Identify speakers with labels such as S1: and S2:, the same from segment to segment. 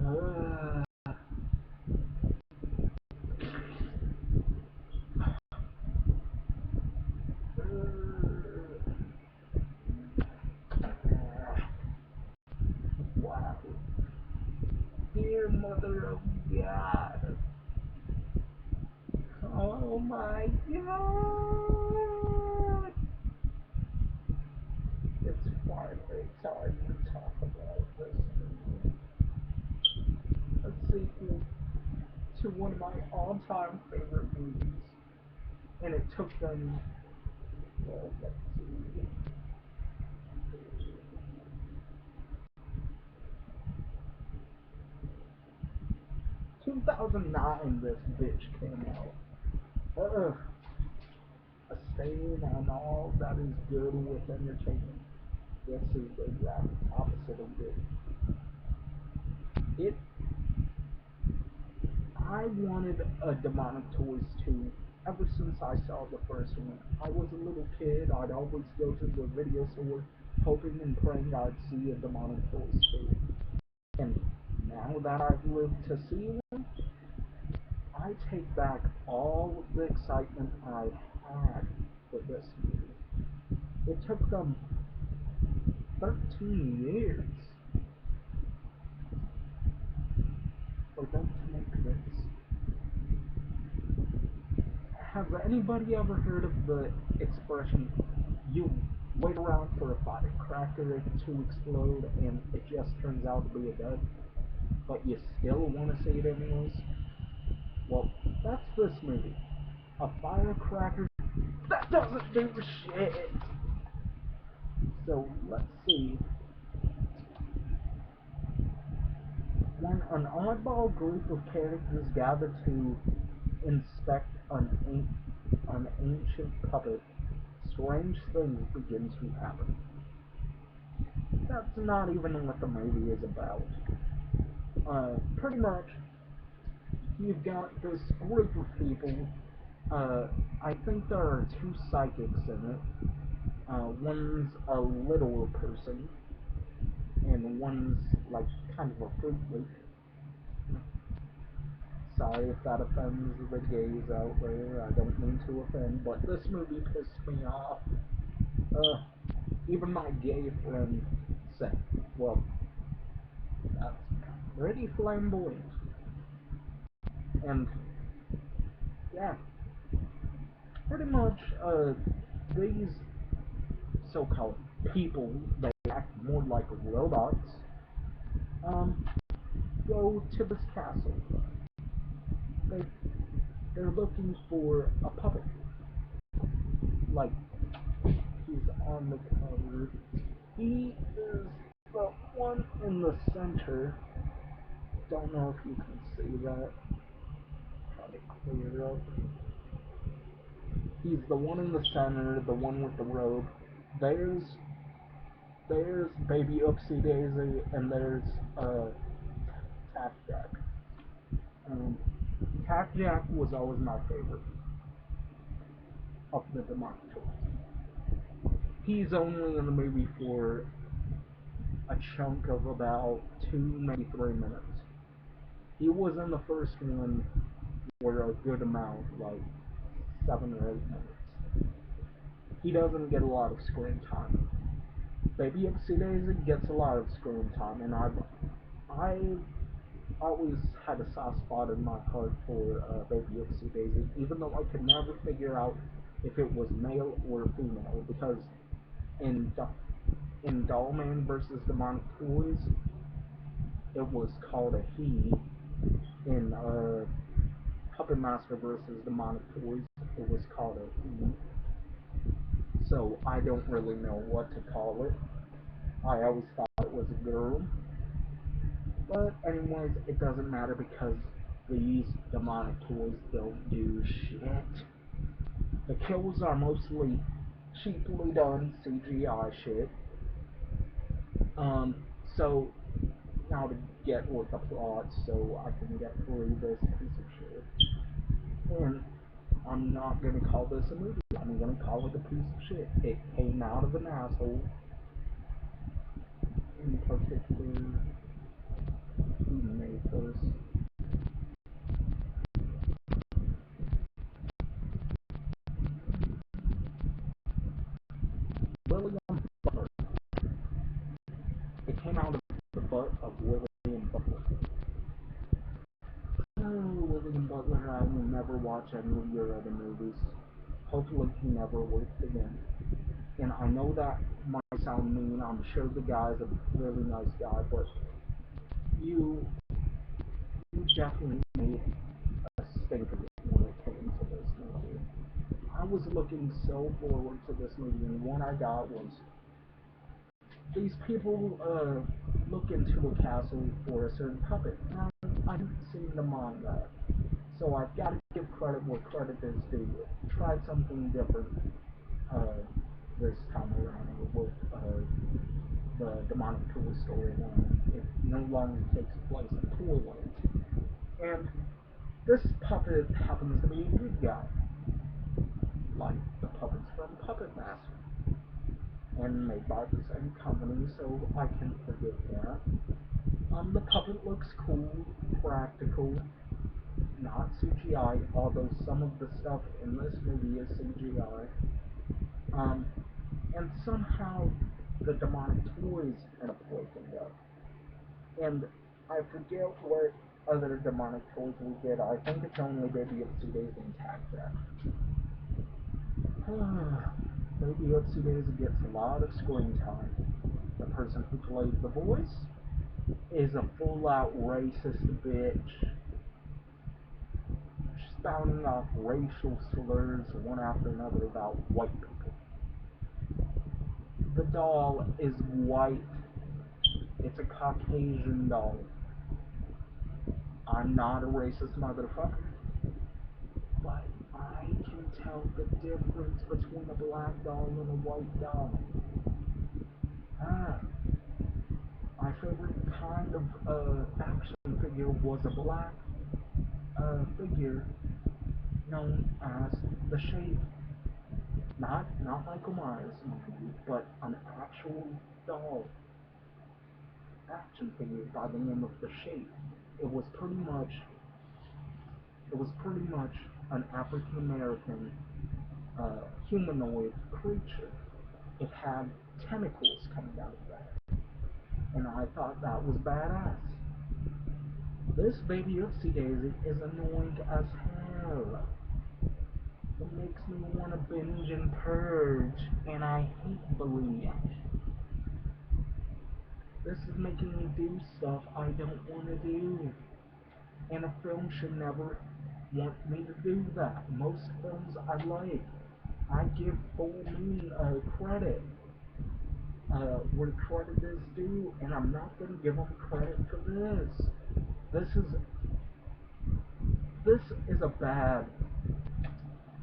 S1: Wow. Dear Mother of God. Oh my God. It's finally time to talk about this movie. A sequel to one of my all-time favorite movies. And it took them, well, let's see, 2009 this bitch came out. Ugh. A stain on all that is good with entertainment. This is the exact opposite of good. It. I wanted a Demonic Toys 2 ever since I saw the first one. I was a little kid. I'd always go to the video store hoping and praying I'd see a Demonic Toys 2. And now that I've lived to see one, I take back all the excitement I had for this movie. It took them 13 years for them to make this. Has anybody ever heard of the expression, you wait around for a firecracker to explode and it just turns out to be a dud, but you still want to see it anyways? Well, that's this movie. A firecracker that doesn't do shit. So let's see. When an oddball group of characters gather to inspect an ancient puppet, strange things begin to happen. That's not even what the movie is about. Pretty much, you've got this group of people. I think there are two psychics in it. One's a literal person, and one's like kind of a fruit loop. Sorry if that offends the gays out there. I don't mean to offend, but this movie pissed me off. Even my gay friend said, well, that's pretty flamboyant. And, yeah, pretty much, these so-called people, they act more like robots, go to this castle. They, they're looking for a puppet. Like, he's on the cover. He is the one in the center. Don't know if you can see that. Try to clear up. He's the one in the center, the one with the robe. There's Baby Oopsie Daisy, and there's Tack Jack. Tack Jack was always my favorite of the demonic toys. He's only in the movie for a chunk of about 2, maybe 3 minutes. He was in the first one for a good amount, like 7 or 8 minutes. He doesn't get a lot of screen time. Baby Oopsie Daisy gets a lot of screen time, and I always had a soft spot in my heart for Baby Oopsie Daisy, even though I could never figure out if it was male or female, because in Dollman vs. Demonic Toys, it was called a he. In Puppet Master vs. Demonic Toys, it was called a he. So I don't really know what to call it. I always thought it was a girl. But anyways, it doesn't matter because these demonic toys don't do shit. The kills are mostly cheaply done CGI shit. So now to get with the plot so I can get through this piece of shit. And I'm not gonna call this a movie. I'm gonna call it a piece of shit. It came out of an asshole. In particular, who made first. William Butler. It came out of the butt of William Butler. Oh, William Butler, I will never watch any of your other movies. Hopefully he never works again. And I know that might sound mean. I'm sure the guy's a really nice guy, but you you definitely made a stinker when it came to this movie. I was looking so forward to this movie, and what I got was these people look into a castle for a certain puppet. Now, I haven't seen the manga, so I've got to give credit where credit is due. Tried something different uh, this time around with the demonic toy storyline. It no longer takes place in Toyland. And this puppet happens to be a good guy, like the puppets from Puppet Master, and made by the same company, so I can forgive that. The puppet looks cool, practical, not CGI, although some of the stuff in this movie is CGI. And somehow the demonic toys end up waking up. And I forget what other demonic toys we get. I think it's only Baby Oopsie Daisy and Tag Jack. Baby Oopsie Daisy gets a lot of screen time. The person who plays the voice is a full-out racist bitch, spouting off racial slurs one after another about white people. The doll is white. It's a Caucasian doll. I'm not a racist motherfucker, but I can tell the difference between a black doll and a white doll. Ah, my favorite kind of action figure was a black figure known as the Shape. Not Michael Myers, but an actual doll action figure by the name of the Shape. It was pretty much it was pretty much an African American humanoid creature. It had tentacles coming out of that, and I thought that was badass. This Baby Oopsie Daisy is annoying as hell. It makes me want to binge and purge, and I hate bullying. This is making me do stuff I don't want to do. And a film should never want me to do that. Most films I like, I give full me credit where credit is due, and I'm not going to give them credit for this. This is this is a bad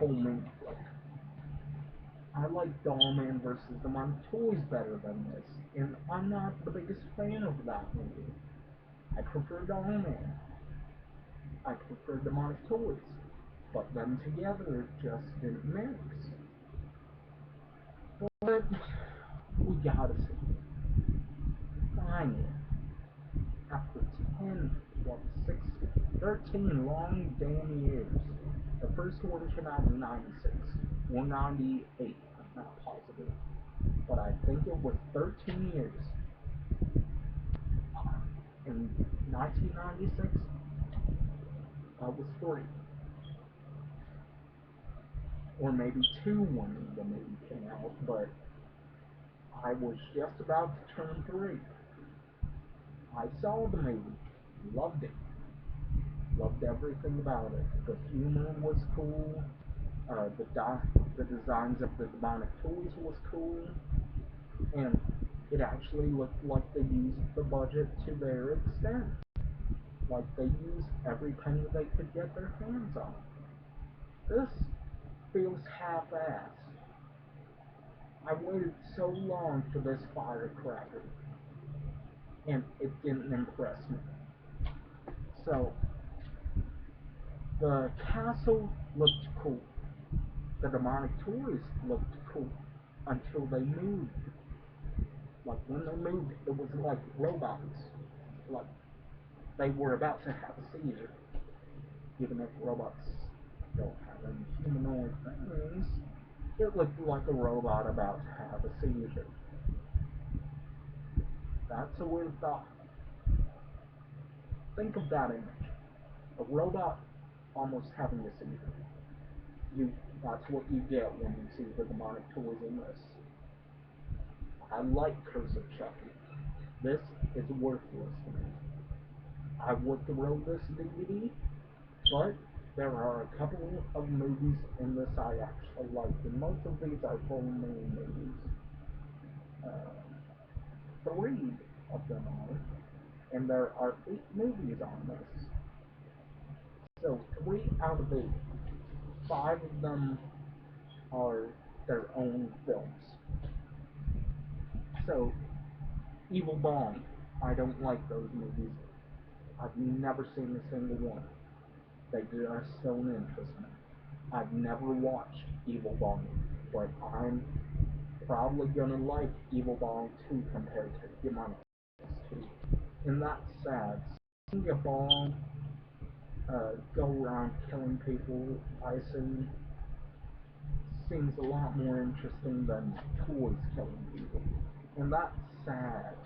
S1: filming flick. I like Dollman versus Demonic Toys better than this, and I'm not the biggest fan of that movie. I prefer Dollman. I prefer Demonic Toys, but them together just didn't mix. But we gotta see. Finally, after 10, what, 6, 13 long damn years, the first one came out in 96 or 98, I'm not positive, but I think it was 13 years. In 1996, I was 3, or maybe 2 when the movie came out, but I was just about to turn 3. I saw the movie, loved it, loved everything about it. The humor was cool, the designs of the demonic toys was cool, and it actually looked like they used the budget to their extent. Like they used every penny they could get their hands on. This feels half-assed. I waited so long for this firecracker, and it didn't impress me. So, the castle looked cool. The demonic toys looked cool until they moved. Like when they moved, it was like robots. Like they were about to have a seizure. Even if robots don't have any humanoid things, it looked like a robot about to have a seizure. That's a weird thought. Think of that image. A robot almost having a seizure. That's what you get when you see the demonic toys in this. I like Curse of Chucky. This is worthless to me. I would throw this DVD, but there are a couple of movies in this I actually like, and most of these are full name movies. Three of them are, and there are 8 movies on this. So 3 out of 8. 5 of them are their own films. So Evil Bong, I don't like those movies. I've never seen a single one. They just don't interest me. I've never watched Evil Bong, but I'm probably gonna like Evil Bong 2 compared to Demonic 2. And that's sad. Seeing a Bong go around killing people, I see, seems a lot more interesting than toys killing people. And that's sad.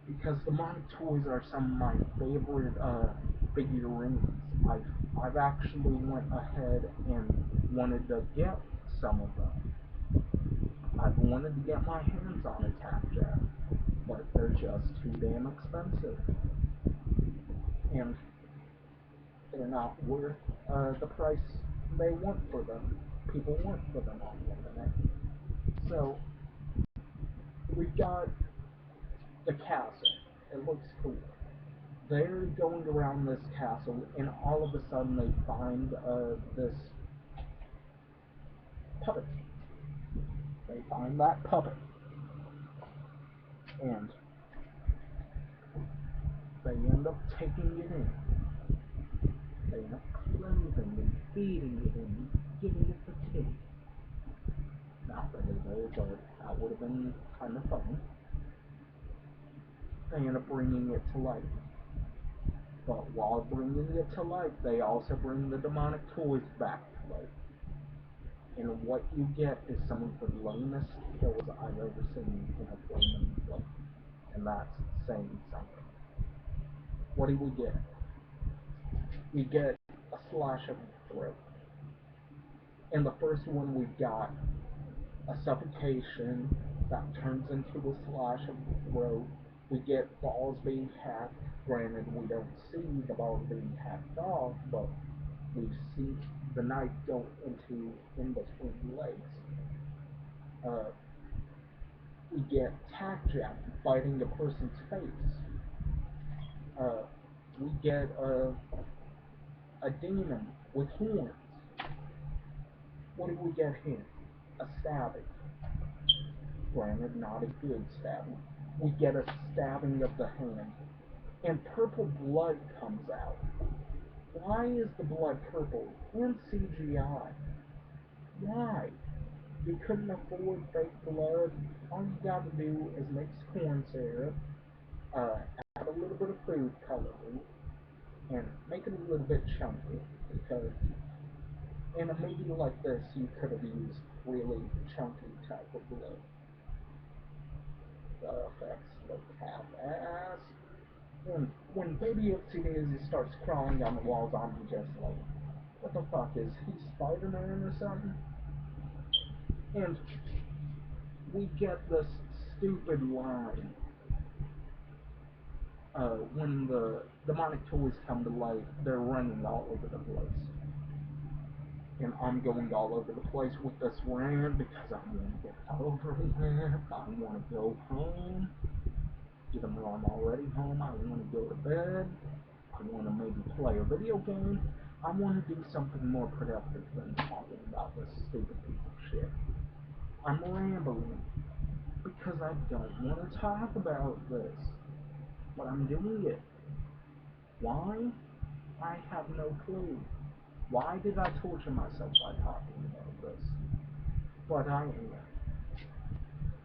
S1: Because the demonic toys are some of my favorite figurines. I've actually went ahead and wanted to get some of them. I've wanted to get my hands on a Tap Jack, but they're just too damn expensive. And they're not worth the price they want for them. People want for them on the internet. So, we've got the castle. It looks cool. They're going around this castle, and all of a sudden they find this puppet. They find that puppet, and they end up taking it in. They end up clothing and feeding it and giving it the kitty. Not really though, but that would have been kind of fun. They end up bringing it to life. But while bringing it to life, they also bring the demonic toys back to life. And what you get is some of the lamest kills I've ever seen in a Flamin' film. And that's saying something. What do we get? We get a slash of the throat. In the first one, we got a suffocation that turns into a slash of the throat. We get balls being hacked. Granted, we don't see the balls being hacked off, but we see the knife go into in between legs. We get Tack Jack biting a person's face. We get a demon with horns. What do we get here? A stabbing. Granted, not a good stabbing. We get a stabbing of the hand. And purple blood comes out. Why is the blood purple and CGI? Why? You couldn't afford fake blood. All you gotta do is mix corn syrup, add a little bit of food coloring, and make it a little bit chunky. Because in a movie like this, you could have used really chunky type of blood. The effects look half-ass. And when Baby Oopsie Daisy starts crawling on the walls, I'm just like, what the fuck, is he Spider-Man or something? And we get this stupid line. When the demonic toys come to life, they're running all over the place. And I'm going all over the place with this rant because I want to get over here. I want to go home. Even though I'm already home, I want to go to bed. I want to maybe play a video game. I want to do something more productive than talking about this stupid piece of shit. I'm rambling because I don't want to talk about this, but I'm doing it. Why? I have no clue. Why did I torture myself by talking about this? But I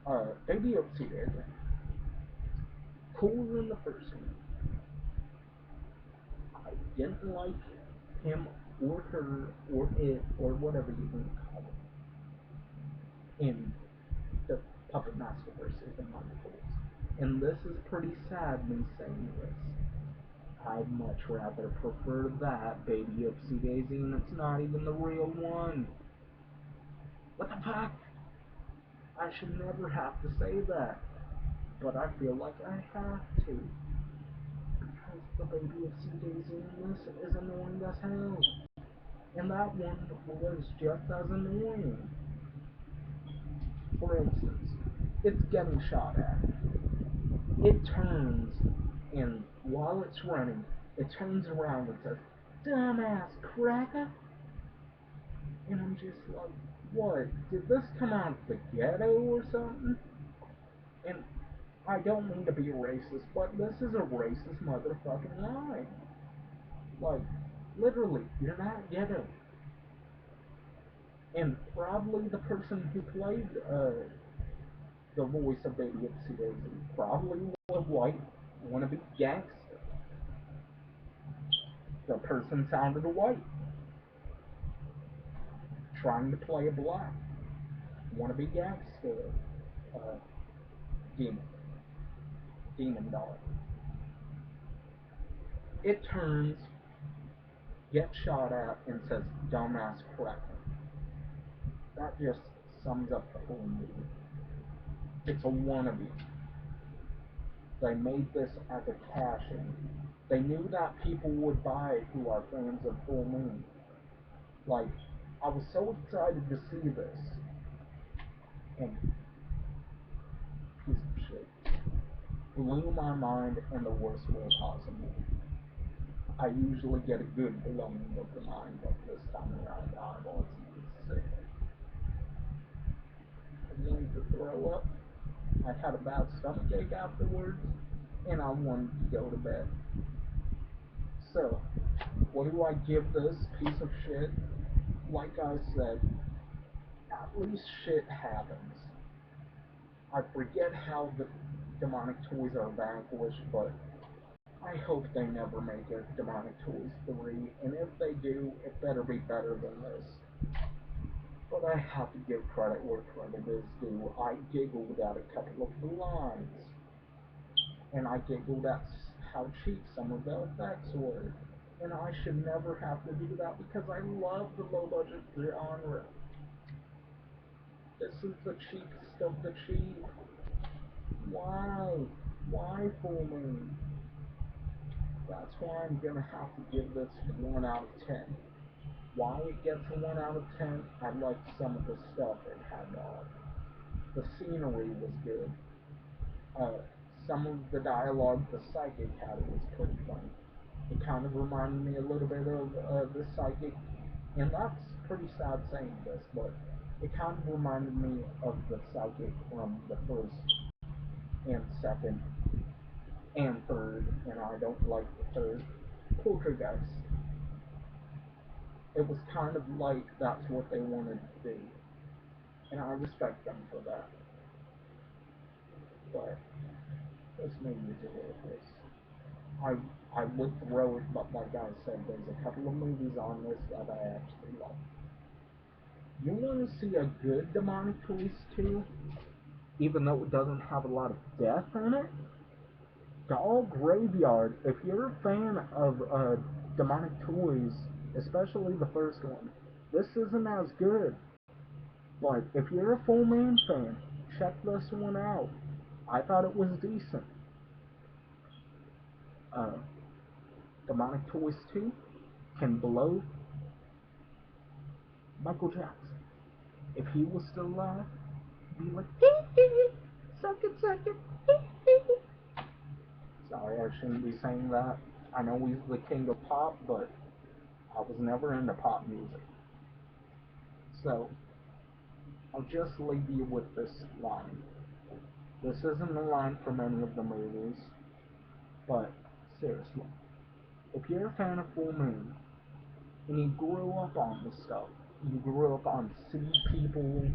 S1: am. Baby Oopsie Daisy. Cooler than the first one. didn't like him or her or it or whatever you want to call it in the Puppet Master versus the Mongols. And this is pretty sad me saying this. I'd much rather prefer that Baby Oopsie Daisy, and it's not even the real one. What the fuck? I should never have to say that, but I feel like I have to. Because the Baby Oopsie Daisy in this is annoying as hell. And that one was just as annoying. For instance, it's getting shot at. It turns, and while it's running, it turns around and says, "Dumbass cracker." And I'm just like, what? Did this come out of the ghetto or something? And I don't mean to be racist, but this is a racist motherfucking line. Like, literally, you're not ghetto. And probably the person who played the voice of Baby Ipsy Daisy probably was white, wannabe gangster. The person sounded white, trying to play a black, wannabe gangster, uh, demon, demon dog. It turns, gets shot at, and says, "Dumbass cracker." That just sums up the whole movie. It's a wannabe. They made this as a cash-in. They knew that people would buy it who are fans of Full Moon. Like, I was so excited to see this, and piece of shit blew my mind in the worst way possible. I usually get a good blowing of the mind, but this time around I was sick. I wanted to throw up. I had a bad stomachache afterwards, and I wanted to go to bed. So, what do I give this piece of shit? Like I said, at least shit happens. I forget how the demonic toys are vanquished, but I hope they never make a Demonic Toys 3, and if they do, it better be better than this. But I have to give credit where credit is due. I giggled at a couple of the lines, and I giggled at how cheap some of the effects were. And I should never have to do that because I love the low budget genre. This is the cheapest of the cheap. Why? Why Full Moon? That's why I'm gonna have to give this 1 out of 10. Why it gets a 1 out of 10? I liked some of the stuff it had on. The scenery was good. Uh, some of the dialogue the psychic had was pretty funny. It kind of reminded me a little bit of the psychic, and that's pretty sad saying this, but it kind of reminded me of the psychic from the first and second and third, and I don't like the third, Poltergeist. It was kind of like that's what they wanted to do, and I respect them for that. But this movie is worthless. I I would throw it, but like I said, there's a couple of movies on this that I actually like. You want to see a good Demonic Toys 2, even though it doesn't have a lot of death in it? Doll Graveyard. If you're a fan of Demonic Toys, especially the first one, this isn't as good. But if you're a Full Moon fan, check this one out. I thought it was decent. Uh, Demonic Toys 2 can blow Michael Jackson. If he was still alive, be like, suck it, suck it. Sorry, I shouldn't be saying that. I know he's the king of pop, but I was never into pop music. So, I'll just leave you with this line. This isn't a line from any of the movies, but seriously, if you're a fan of Full Moon, and you grew up on this stuff, you grew up on Sea People,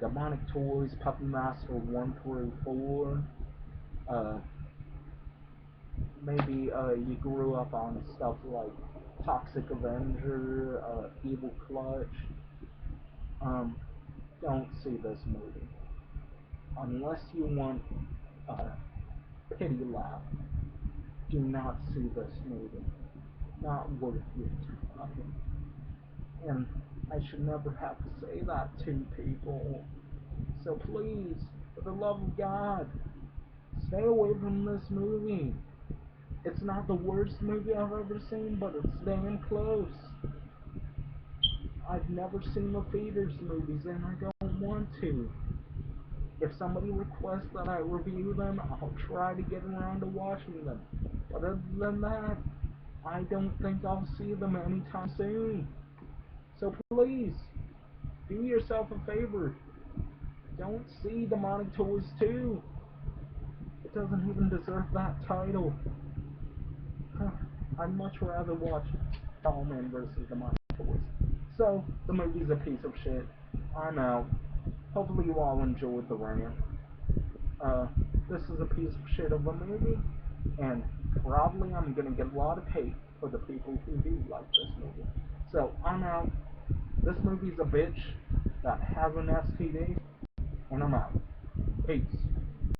S1: Demonic Toys, Puppet Master 1 through 4, uh, maybe you grew up on stuff like Toxic Avenger, Evil Clutch. Um, don't see this movie unless you want a pity laugh. Do not see this movie. Not worth your time. And I should never have to say that to people. So please, for the love of God, stay away from this movie. It's not the worst movie I've ever seen, but it's damn close. I've never seen the theaters movies, and I don't want to. If somebody requests that I review them, I'll try to get around to watching them. But other than that, I don't think I'll see them anytime soon. So please, do yourself a favor. Don't see Demonic Toys 2. It doesn't even deserve that title. I'd much rather watch Dollman versus Demonic Toys. So, the movie's a piece of shit. I'm out. Hopefully you all enjoyed the rant. This is a piece of shit of a movie, and probably I'm gonna get a lot of hate for the people who do like this movie. So, I'm out. This movie's a bitch that has an STD, and I'm out. Peace.